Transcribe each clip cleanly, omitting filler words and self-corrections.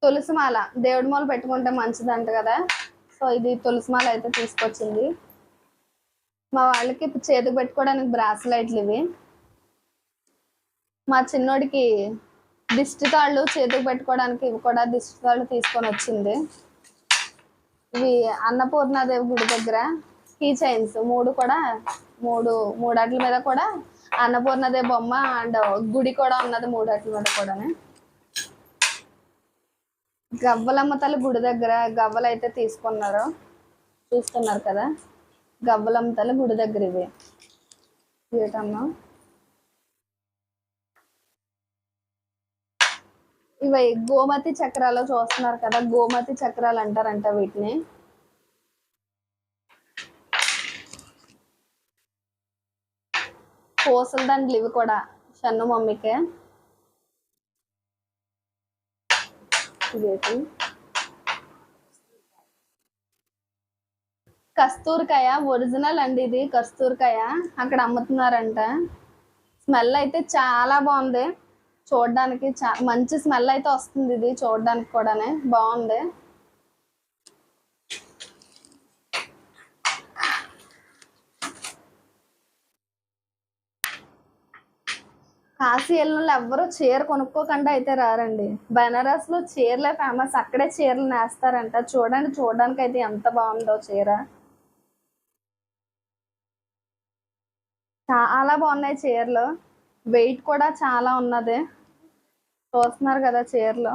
తులసి మాల దేవుడి మాల పెట్టుకుంటే మంచిదంట కదా. సో ఇది తులసి మాల అయితే తీసుకొచ్చింది. మా వాళ్ళకి చేతికి పెట్టుకోవడానికి బ్రాస్లైట్లు ఇవి. మా చిన్నోడికి దిష్టి తాళ్ళు చేతికి పెట్టుకోవడానికి ఇవి కూడా దిష్టి తాళ్ళు తీసుకొని వచ్చింది. ఇవి అన్నపూర్ణాదేవి గుడి దగ్గర కీ చైన్స్ మూడట్ల మీద కూడా అన్నపూర్ణాదేవి బొమ్మ అండ్ గుడి కూడా ఉన్నది. మూడట్ల మీద కూడా గవ్వలమ్మ తల్లి గుడి దగ్గర గవ్వలు అయితే తీసుకున్నారు. చూస్తున్నారు కదా, గవ్వలమ్మ తల్లి గుడి దగ్గర ఇవి ఏటమ్మా. ఇవి గోమతి చక్రాలు చూస్తున్నారు కదా, గోమతి చక్రాలు అంటారంట వీటిని. పూసల దండలు ఇవి కూడా షన్ను మమ్మీకే. ఇదేంటి కస్తూరికాయ ఒరిజినల్ అండి, ఇది కస్తూరికాయ అక్కడ అమ్ముతున్నారంట. స్మెల్ అయితే చాలా బాగుంది చూడడానికి, మంచి స్మెల్ అయితే వస్తుంది. ఇది చూడడానికి కూడానే బాగుంది. కాశీ వెళ్ళిన ఎవ్వరూ చీర కొనుక్కోకుండా అయితే రారండి. బెనారస్ లో చీరలే ఫేమస్, అక్కడే చీరలు నేస్తారంట. చూడడానికి అయితే ఎంత బాగుందో చీర, చాలా బాగున్నాయి చీరలు. వెయిట్ కూడా చాలా ఉన్నది, చూస్తున్నారు కదా చీరలు.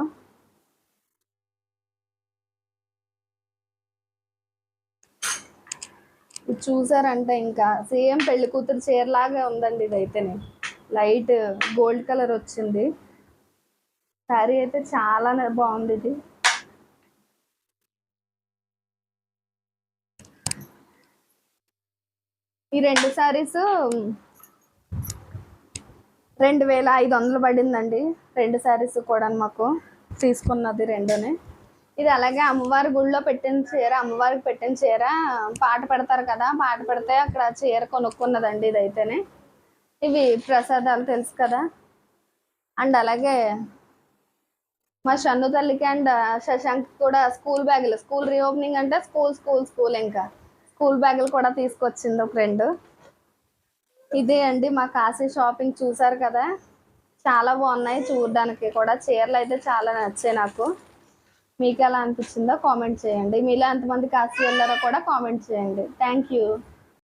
ఇది చూసారంటే ఇంకా సేమ్ పెళ్లి కూతురు చీరలాగా ఉందండి. ఇదైతేనే లైట్ గోల్డ్ కలర్ వచ్చింది. శారీ అయితే చాలా బాగుంది. ఇది ఈ 2 శారీస్ 2500 పడిందండి. 2 శారీస్ కూడా మాకు తీసుకున్నది రెండునే. ఇది అలాగే అమ్మవారి గుళ్ళో పెట్టిన చీర, అమ్మవారికి పెట్టిన చీర పాట పెడతారు కదా, పాట పెడితే అక్కడ చీర కొనుక్కున్నదండి ఇదైతేనే. ఇవి ప్రసాదాలు తెలుసు కదా. అండ్ అలాగే మా షన్ను తల్లికి అండ్ శశాంక్ కూడా స్కూల్ బ్యాగులు, స్కూల్ రీఓపెనింగ్ అంటే స్కూల్ ఇంకా స్కూల్ బ్యాగులు కూడా తీసుకొచ్చింది ఒక 2. ఇదే అండి మా కాశీ షాపింగ్. చూసారు కదా, చాలా బాగున్నాయి చూడడానికి కూడా. చీరలు అయితే చాలా నచ్చాయి నాకు. మీకు ఎలా అనిపించిందో కామెంట్ చేయండి. మీలో ఎంతమంది కాశీ వెళ్ళారో కూడా కామెంట్ చేయండి. Thank you.